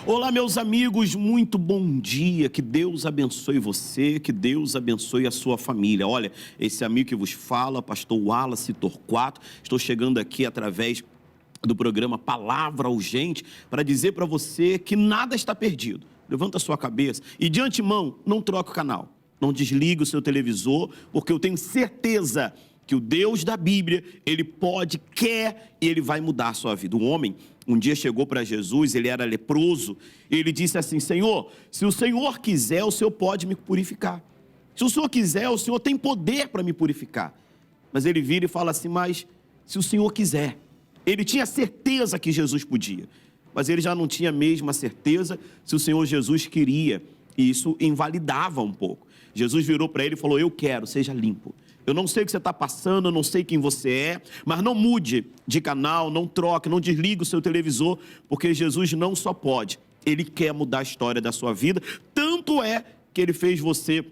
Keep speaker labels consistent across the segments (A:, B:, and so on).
A: Olá, meus amigos, muito bom dia, que Deus abençoe você, que Deus abençoe a sua família. Olha, esse amigo que vos fala, pastor Wallace Torquato, estou chegando aqui através do programa Palavra Urgente para dizer para você que nada está perdido. Levanta a sua cabeça e de antemão, não troque o canal, não desligue o seu televisor, porque eu tenho certeza que o Deus da Bíblia, Ele pode, quer e Ele vai mudar a sua vida. Um homem um dia chegou para Jesus, ele era leproso, e ele disse assim: Senhor, se o Senhor quiser, o Senhor pode me purificar. Se o Senhor quiser, o Senhor tem poder para me purificar. Mas ele vira e fala assim: mas se o Senhor quiser. Ele tinha certeza que Jesus podia, mas ele já não tinha mesmo a certeza se o Senhor Jesus queria, e isso invalidava um pouco. Jesus virou para ele e falou: eu quero, seja limpo. Eu não sei o que você está passando, eu não sei quem você é, mas não mude de canal, não troque, não desligue o seu televisor, porque Jesus não só pode, Ele quer mudar a história da sua vida. Tanto é que Ele fez você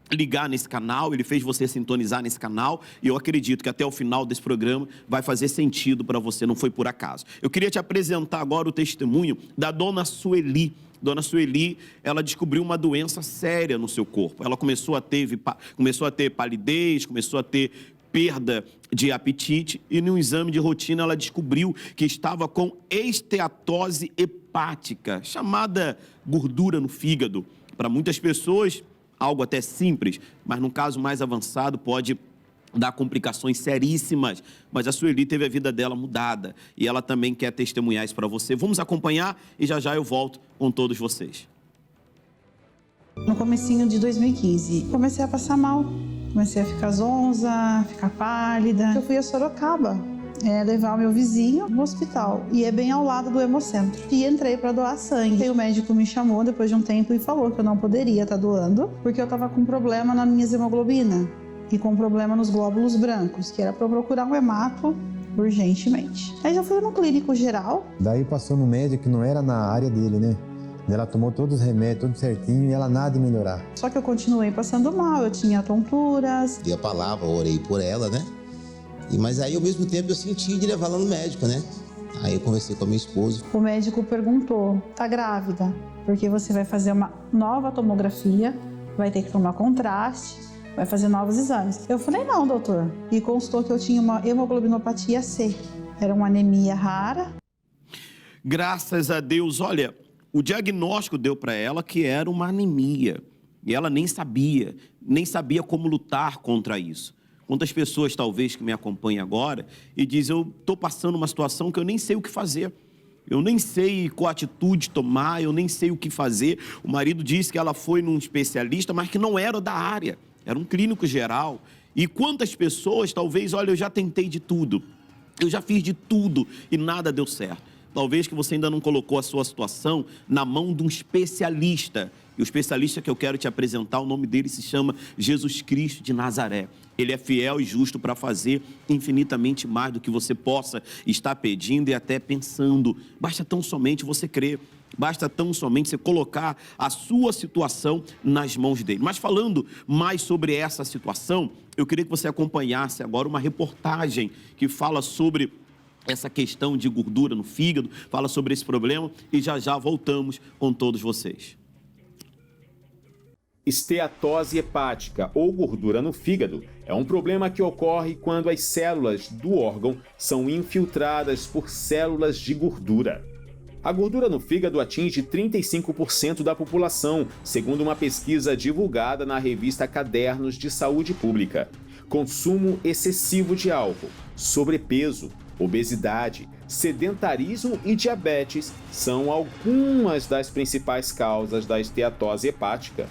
A: ligar nesse canal, Ele fez você sintonizar nesse canal, e eu acredito que até o final desse programa vai fazer sentido para você, não foi por acaso. Eu queria te apresentar agora o testemunho da dona Sueli. Dona Sueli, ela descobriu uma doença séria no seu corpo. Ela começou a ter palidez, começou a ter perda de apetite e no exame de rotina ela descobriu que estava com esteatose hepática, chamada gordura no fígado. Para muitas pessoas, algo até simples, mas num caso mais avançado pode dar complicações seríssimas, mas a Sueli teve a vida dela mudada e ela também quer testemunhar isso para você. Vamos acompanhar e já já eu volto com todos vocês.
B: No comecinho de 2015, comecei a passar mal, comecei a ficar zonza, ficar pálida. Eu fui a Sorocaba levar o meu vizinho no hospital, e é bem ao lado do Hemocentro. E entrei para doar sangue. E o médico me chamou depois de um tempo e falou que eu não poderia estar doando, porque eu estava com problema na minha hemoglobina e com problema nos glóbulos brancos, que era para eu procurar um hemato urgentemente. Aí já fui no clínico geral.
C: Daí passou no médico que não era na área dele, né? Ela tomou todos os remédios, tudo certinho, e ela nada de melhorar.
B: Só que eu continuei passando mal, eu tinha tonturas.
D: Dei a palavra, orei por ela, né? Mas aí ao mesmo tempo eu senti de levar ela no médico, né? Aí eu conversei com a minha esposa.
B: O médico perguntou: tá grávida? Porque você vai fazer uma nova tomografia, vai ter que tomar contraste, vai fazer novos exames. Eu falei: não, doutor. E constou que eu tinha uma hemoglobinopatia C. Era uma anemia rara.
A: Graças a Deus, olha, o diagnóstico deu para ela que era uma anemia. E ela nem sabia como lutar contra isso. Quantas pessoas, talvez, que me acompanham agora e dizem: eu estou passando uma situação que eu nem sei o que fazer. Eu nem sei qual atitude tomar, eu nem sei o que fazer. O marido disse que ela foi num especialista, mas que não era da área. Era um clínico geral. E quantas pessoas, talvez, olha, eu já tentei de tudo. Eu já fiz de tudo e nada deu certo. Talvez que você ainda não colocou a sua situação na mão de um especialista. E o especialista que eu quero te apresentar, o nome dele se chama Jesus Cristo de Nazaré. Ele é fiel e justo para fazer infinitamente mais do que você possa estar pedindo e até pensando. Basta tão somente você crer. Basta tão somente você colocar a sua situação nas mãos dele. Mas falando mais sobre essa situação, eu queria que você acompanhasse agora uma reportagem que fala sobre essa questão de gordura no fígado, fala sobre esse problema e já já voltamos com todos vocês.
E: Esteatose hepática ou gordura no fígado é um problema que ocorre quando as células do órgão são infiltradas por células de gordura. A gordura no fígado atinge 35% da população, segundo uma pesquisa divulgada na revista Cadernos de Saúde Pública. Consumo excessivo de álcool, sobrepeso, obesidade, sedentarismo e diabetes são algumas das principais causas da esteatose hepática.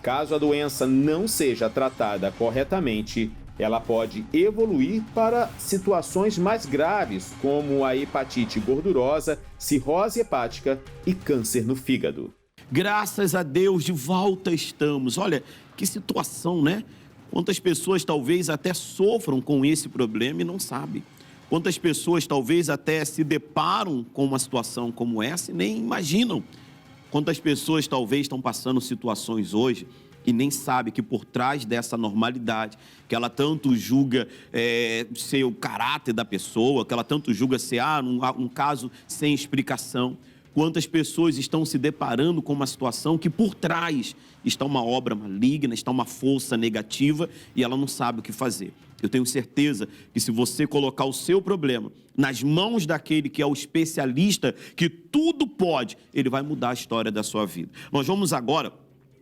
E: Caso a doença não seja tratada corretamente, ela pode evoluir para situações mais graves, como a hepatite gordurosa, cirrose hepática e câncer no fígado.
A: Graças a Deus, de volta estamos. Olha, que situação, né? Quantas pessoas talvez até sofram com esse problema e não sabem. Quantas pessoas talvez até se deparam com uma situação como essa e nem imaginam. Quantas pessoas talvez estão passando situações hoje e nem sabem que por trás dessa normalidade, que ela tanto julga ser o caráter da pessoa, que ela tanto julga ser um caso sem explicação, Quantas pessoas estão se deparando com uma situação que por trás está uma obra maligna, está uma força negativa e ela não sabe o que fazer. Eu tenho certeza que se você colocar o seu problema nas mãos daquele que é o especialista, que tudo pode, ele vai mudar a história da sua vida. Nós vamos agora,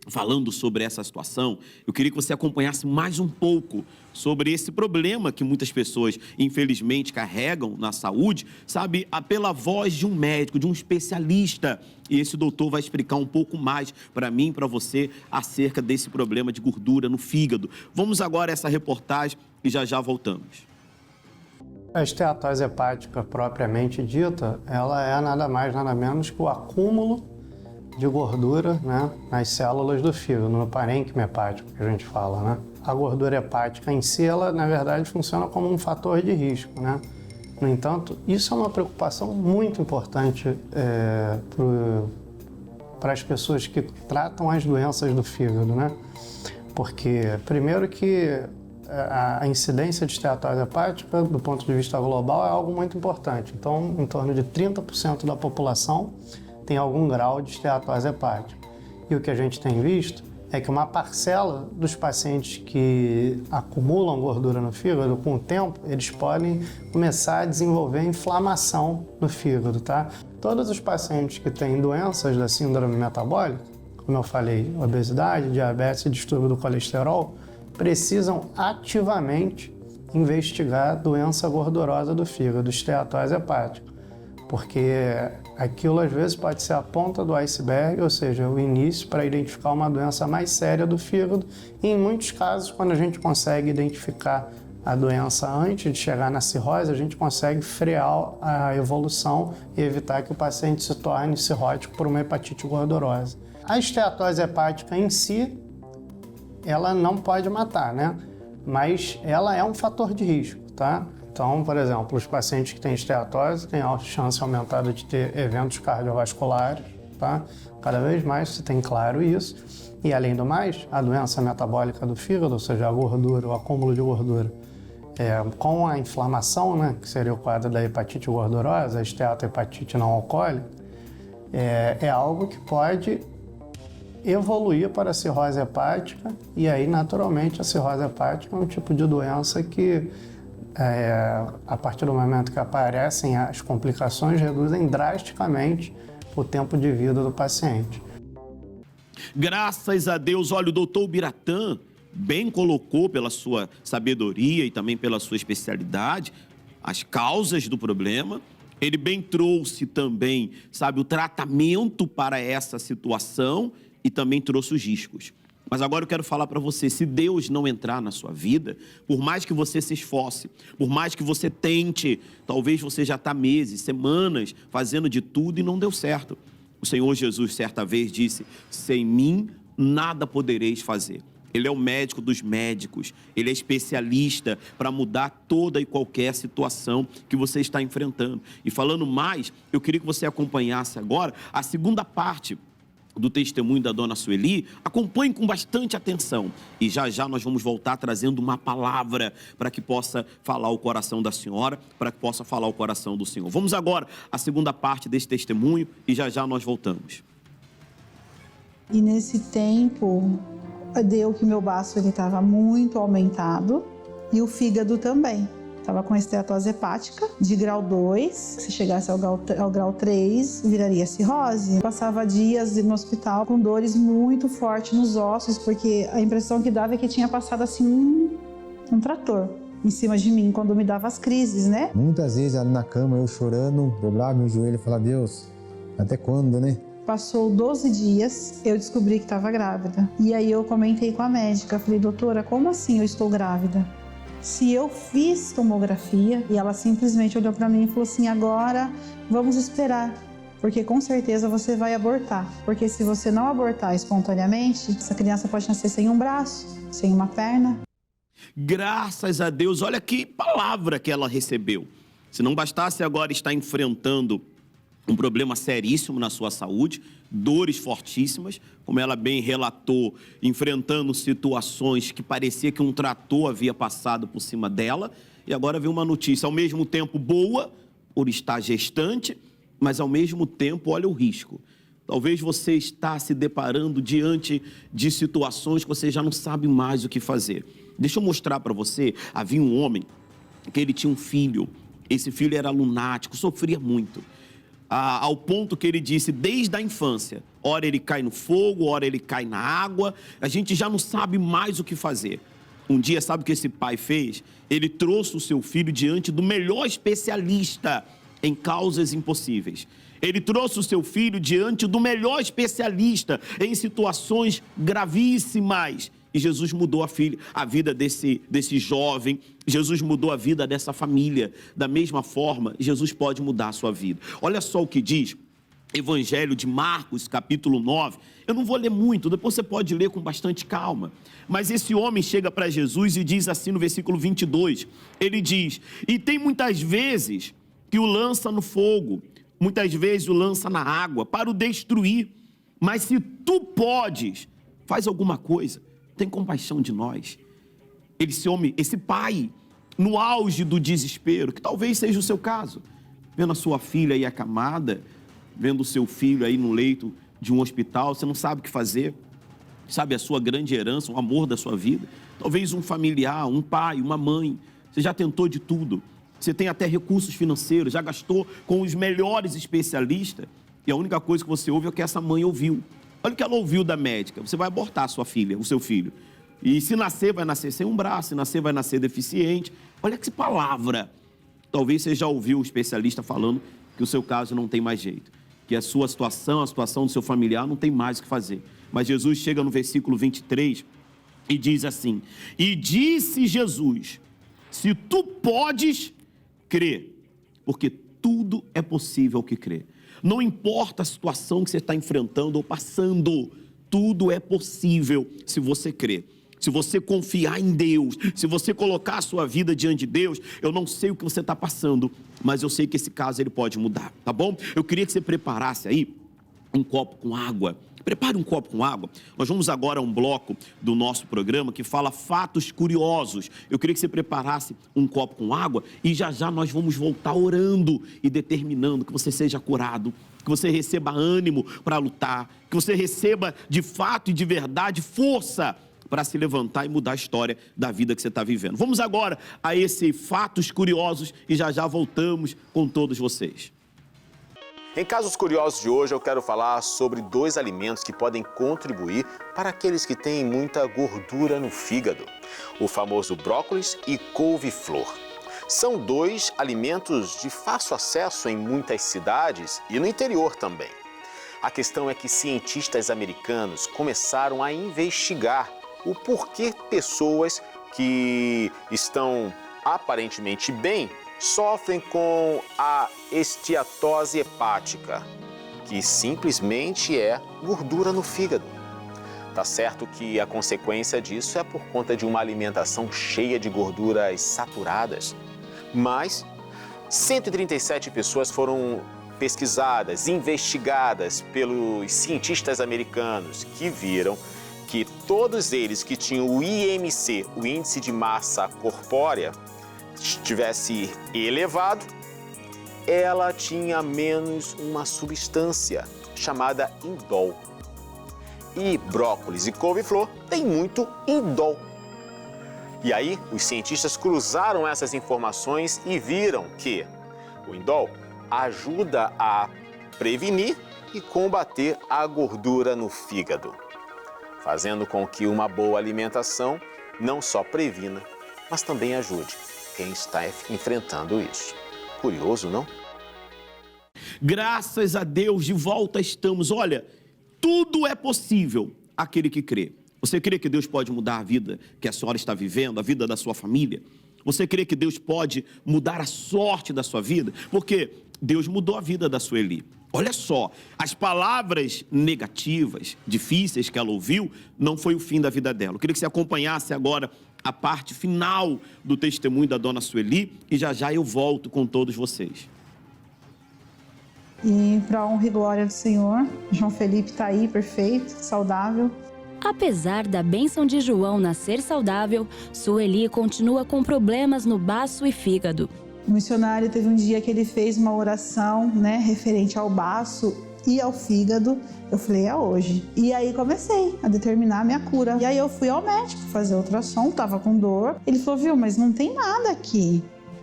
A: falando sobre essa situação, eu queria que você acompanhasse mais um pouco sobre esse problema que muitas pessoas, infelizmente, carregam na saúde, sabe, pela voz de um médico, de um especialista. E esse doutor vai explicar um pouco mais para mim e para você acerca desse problema de gordura no fígado. Vamos agora a essa reportagem e já voltamos.
F: A esteatose hepática propriamente dita, ela é nada mais, nada menos que o acúmulo de gordura, né, nas células do fígado, no parênquima hepático que a gente fala, né? A gordura hepática em si, ela na verdade funciona como um fator de risco, né? No entanto, isso é uma preocupação muito importante para as pessoas que tratam as doenças do fígado, né? Porque, primeiro que a incidência de esteatose hepática, do ponto de vista global, é algo muito importante. Então, em torno de 30% da população tem algum grau de esteatose hepática. E o que a gente tem visto é que uma parcela dos pacientes que acumulam gordura no fígado, com o tempo, eles podem começar a desenvolver inflamação no fígado, tá? Todos os pacientes que têm doenças da síndrome metabólica, como eu falei, obesidade, diabetes e distúrbio do colesterol, precisam ativamente investigar doença gordurosa do fígado, esteatose hepática, porque aquilo às vezes pode ser a ponta do iceberg, ou seja, o início para identificar uma doença mais séria do fígado. E em muitos casos, quando a gente consegue identificar a doença antes de chegar na cirrose, a gente consegue frear a evolução e evitar que o paciente se torne cirrótico por uma hepatite gordurosa. A esteatose hepática em si, ela não pode matar, né? Mas ela é um fator de risco, tá? Então, por exemplo, os pacientes que têm esteatose têm a chance aumentada de ter eventos cardiovasculares, tá? Cada vez mais se tem claro isso. E, além do mais, a doença metabólica do fígado, ou seja, a gordura, o acúmulo de gordura, com a inflamação, né, que seria o quadro da hepatite gordurosa, a esteatohepatite não alcoólica, é algo que pode evoluir para a cirrose hepática, e aí, naturalmente, a cirrose hepática é um tipo de doença que, a partir do momento que aparecem as complicações, reduzem drasticamente o tempo de vida do paciente.
A: Graças a Deus, olha, o doutor Biratã bem colocou pela sua sabedoria e também pela sua especialidade as causas do problema. Ele bem trouxe também, sabe, o tratamento para essa situação e também trouxe os riscos. Mas agora eu quero falar para você, se Deus não entrar na sua vida, por mais que você se esforce, por mais que você tente, talvez você já está meses, semanas fazendo de tudo e não deu certo. O Senhor Jesus certa vez disse, sem mim nada podereis fazer. Ele é o médico dos médicos, ele é especialista para mudar toda e qualquer situação que você está enfrentando. E falando mais, eu queria que você acompanhasse agora a segunda parte do testemunho da dona Sueli. Acompanhe com bastante atenção e já nós vamos voltar trazendo uma palavra para que possa falar o coração da senhora, para que possa falar o coração do Senhor. Vamos agora à segunda parte desse testemunho e já nós voltamos.
B: E nesse tempo, deu que meu baço estava muito aumentado e o fígado também. Estava com esteatose hepática de grau 2, se chegasse ao grau 3, viraria cirrose. Passava dias no hospital com dores muito fortes nos ossos, porque a impressão que dava é que tinha passado assim um trator em cima de mim, quando me dava as crises, né?
C: Muitas vezes ali na cama, eu chorando, dobrava meu joelho e falava, Deus, até quando, né?
B: Passou 12 dias, eu descobri que estava grávida. E aí eu comentei com a médica, falei, doutora, como assim eu estou grávida? Se eu fiz tomografia, e ela simplesmente olhou para mim e falou assim, agora vamos esperar, porque com certeza você vai abortar. Porque se você não abortar espontaneamente, essa criança pode nascer sem um braço, sem uma perna.
A: Graças a Deus, olha que palavra que ela recebeu. Se não bastasse agora estar enfrentando um problema seríssimo na sua saúde, dores fortíssimas, como ela bem relatou, enfrentando situações que parecia que um trator havia passado por cima dela, e agora veio uma notícia ao mesmo tempo boa, por estar gestante, mas ao mesmo tempo, olha o risco. Talvez você está se deparando diante de situações que você já não sabe mais o que fazer. Deixa eu mostrar para você, havia um homem que ele tinha um filho. Esse filho era lunático, sofria muito. Ao ponto que ele disse, desde a infância, ora ele cai no fogo, ora ele cai na água, a gente já não sabe mais o que fazer. Um dia, sabe o que esse pai fez? Ele trouxe o seu filho diante do melhor especialista em causas impossíveis. Ele trouxe o seu filho diante do melhor especialista em situações gravíssimas. E Jesus mudou a vida desse jovem, Jesus mudou a vida dessa família. Da mesma forma, Jesus pode mudar a sua vida. Olha só o que diz Evangelho de Marcos, capítulo 9. Eu não vou ler muito, depois você pode ler com bastante calma. Mas esse homem chega para Jesus e diz assim no versículo 22. Ele diz, e tem muitas vezes que o lança no fogo, muitas vezes o lança na água para o destruir. Mas se tu podes, faz alguma coisa. Tem compaixão de nós. Esse pai, no auge do desespero, que talvez seja o seu caso, vendo a sua filha aí acamada, vendo o seu filho aí no leito de um hospital, você não sabe o que fazer, sabe a sua grande herança, o amor da sua vida, talvez um familiar, um pai, uma mãe, você já tentou de tudo, você tem até recursos financeiros, já gastou com os melhores especialistas, e a única coisa que você ouve é o que essa mãe ouviu. Olha o que ela ouviu da médica, você vai abortar a sua filha, o seu filho. E se nascer, vai nascer sem um braço, se nascer, vai nascer deficiente. Olha que palavra. Talvez você já ouviu o especialista falando que o seu caso não tem mais jeito. Que a sua situação, a situação do seu familiar não tem mais o que fazer. Mas Jesus chega no versículo 23 e diz assim, e disse Jesus, se tu podes crer, porque tudo é possível ao que crê. Não importa a situação que você está enfrentando ou passando, tudo é possível se você crer. Se você confiar em Deus, se você colocar a sua vida diante de Deus, eu não sei o que você está passando, mas eu sei que esse caso ele pode mudar, tá bom? Eu queria que você preparasse aí um copo com água. Prepare um copo com água. Nós vamos agora a um bloco do nosso programa que fala fatos curiosos. Eu queria que você preparasse um copo com água e já já nós vamos voltar orando e determinando que você seja curado, que você receba ânimo para lutar, que você receba de fato e de verdade força para se levantar e mudar a história da vida que você está vivendo. Vamos agora a esse fatos curiosos e já já voltamos com todos vocês.
E: Em Casos Curiosos de hoje, eu quero falar sobre 2 alimentos que podem contribuir para aqueles que têm muita gordura no fígado. O famoso brócolis e couve-flor. São 2 alimentos de fácil acesso em muitas cidades e no interior também. A questão é que cientistas americanos começaram a investigar o porquê pessoas que estão aparentemente bem sofrem com a esteatose hepática, que simplesmente é gordura no fígado. Tá certo que a consequência disso é por conta de uma alimentação cheia de gorduras saturadas, mas 137 pessoas foram pesquisadas, investigadas pelos cientistas americanos que viram que todos eles que tinham o IMC, o índice de massa corpórea, estivesse elevado, ela tinha menos uma substância chamada indol. E brócolis e couve-flor tem muito indol. E aí, os cientistas cruzaram essas informações e viram que o indol ajuda a prevenir e combater a gordura no fígado, fazendo com que uma boa alimentação não só previna, mas também ajude quem está enfrentando isso. Curioso, não?
A: Graças a Deus, de volta estamos. Olha, tudo é possível àquele que crê. Você crê que Deus pode mudar a vida que a senhora está vivendo, a vida da sua família? Você crê que Deus pode mudar a sorte da sua vida? Porque Deus mudou a vida da Sueli. Olha só, as palavras negativas, difíceis que ela ouviu, não foi o fim da vida dela. Eu queria que você acompanhasse agora a parte final do testemunho da dona Sueli e já já eu volto com todos vocês.
B: E para a honra e glória do Senhor, João Felipe está aí, perfeito, saudável.
G: Apesar da bênção de João nascer saudável, Sueli continua com problemas no baço e fígado.
B: O missionário teve um dia que ele fez uma oração, né, referente ao baço e ao fígado. Eu falei, é hoje. E aí comecei a determinar a minha cura. E aí eu fui ao médico fazer ultrassom, tava com dor. Ele falou, viu, mas não tem nada aqui.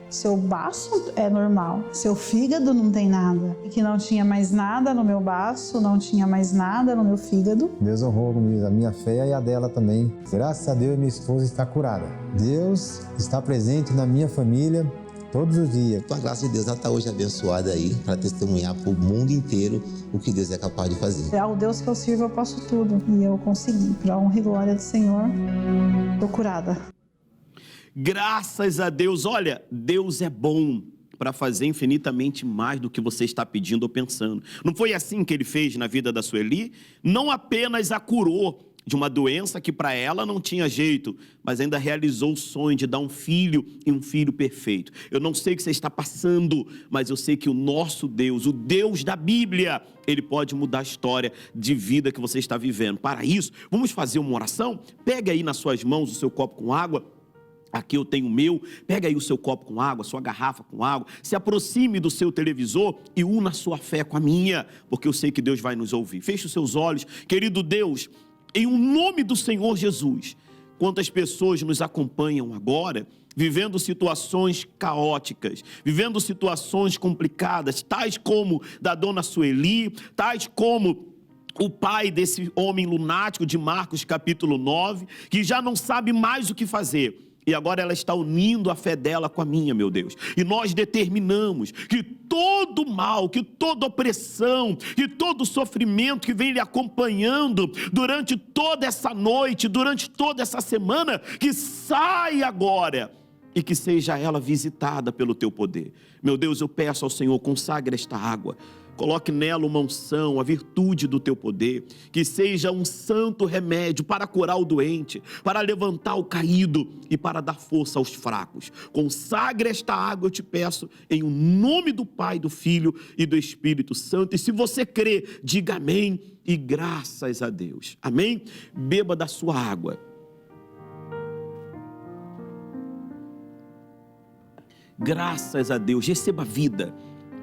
B: Seu baço é normal, seu fígado não tem nada. E que não tinha mais nada no meu baço, não tinha mais nada no meu fígado.
C: Deus honrou a minha fé e a dela também. Graças a Deus, minha esposa está curada. Deus está presente na minha família todos os dias.
D: Com a graça de Deus, ela está hoje abençoada aí para testemunhar para o mundo inteiro o que Deus é capaz de fazer.
B: Ao Deus que eu sirvo, eu posso tudo. E eu consegui. Para honra e glória do Senhor, estou curada.
A: Graças a Deus. Olha, Deus é bom para fazer infinitamente mais do que você está pedindo ou pensando. Não foi assim que ele fez na vida da Sueli? Não apenas a curou de uma doença que para ela não tinha jeito, mas ainda realizou o sonho de dar um filho e um filho perfeito. Eu não sei o que você está passando, mas eu sei que o nosso Deus, o Deus da Bíblia, ele pode mudar a história de vida que você está vivendo. Para isso, vamos fazer uma oração? Pega aí nas suas mãos o seu copo com água. Aqui eu tenho o meu, pega aí o seu copo com água, sua garrafa com água, se aproxime do seu televisor e una a sua fé com a minha, porque eu sei que Deus vai nos ouvir. Feche os seus olhos, querido Deus, em o nome do Senhor Jesus. Quantas pessoas nos acompanham agora, vivendo situações caóticas, vivendo situações complicadas, tais como da dona Sueli, tais como o pai desse homem lunático de Marcos capítulo 9, que já não sabe mais o que fazer. E agora ela está unindo a fé dela com a minha, meu Deus. E nós determinamos que todo mal, que toda opressão, que todo sofrimento que vem lhe acompanhando durante toda essa noite, durante toda essa semana, que saia agora e que seja ela visitada pelo teu poder. Meu Deus, eu peço ao Senhor, consagre esta água. Coloque nela uma unção, a virtude do teu poder, que seja um santo remédio para curar o doente, para levantar o caído e para dar força aos fracos. Consagre esta água, eu te peço, em o nome do Pai, do Filho e do Espírito Santo. E se você crê, diga amém e graças a Deus. Amém? Beba da sua água. Graças a Deus, receba vida.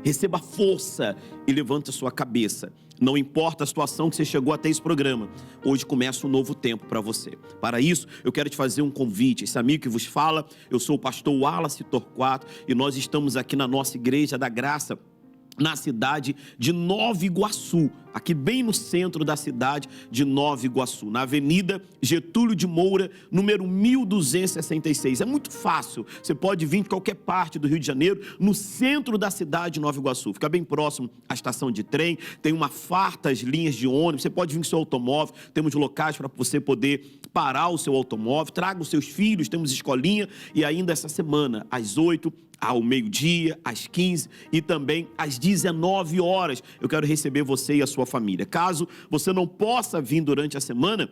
A: Receba força e levante a sua cabeça. Não importa a situação que você chegou até esse programa, hoje começa um novo tempo para você. Para isso, eu quero te fazer um convite. Esse amigo que vos fala, eu sou o pastor Wallace Torquato e nós estamos aqui na nossa Igreja da Graça, na cidade de Nova Iguaçu, aqui bem no centro da cidade de Nova Iguaçu, na Avenida Getúlio de Moura, número 1266. É muito fácil, você pode vir de qualquer parte do Rio de Janeiro, no centro da cidade de Nova Iguaçu. Fica bem próximo à estação de trem, tem uma fartas linhas de ônibus, você pode vir com seu automóvel, temos locais para você poder parar o seu automóvel, traga os seus filhos, temos escolinha, e ainda essa semana, às 8h, ao meio-dia, às 15h e também às 19 horas. Eu quero receber você e a sua família. Caso você não possa vir durante a semana,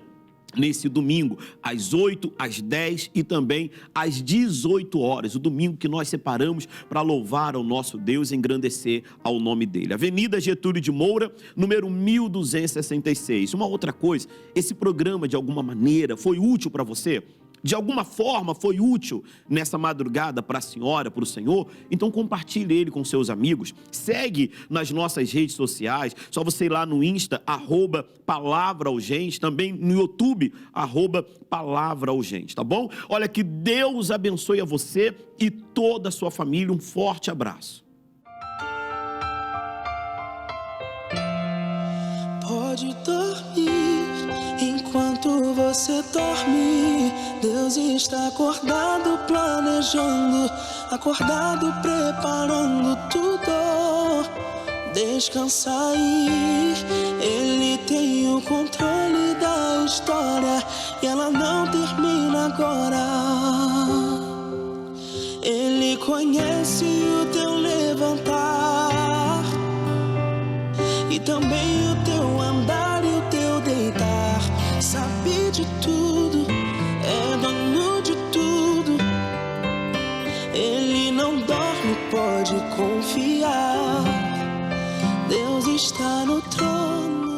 A: nesse domingo, às 8h, às 10h e também às 18 horas, o domingo que nós separamos para louvar ao nosso Deus e engrandecer ao nome dele. Avenida Getúlio de Moura, número 1266. Uma outra coisa, esse programa de alguma maneira foi útil para você? De alguma forma foi útil nessa madrugada para a senhora, para o senhor? Então compartilhe ele com seus amigos. Segue nas nossas redes sociais. Só você ir lá no Insta, @palavraurgente. Também no YouTube, @palavraurgente, tá bom? Olha, que Deus abençoe a você e toda a sua família. Um forte abraço.
H: Pode dormir enquanto você dorme. Deus está acordado, planejando, acordado, preparando tudo. Descansa aí, Ele tem o controle da história e ela não termina agora. Ele conhece o teu levantar e também o teu andar e o teu deitar. Sabe de tudo, é dono de tudo. Ele não dorme, pode confiar. Deus está no trono.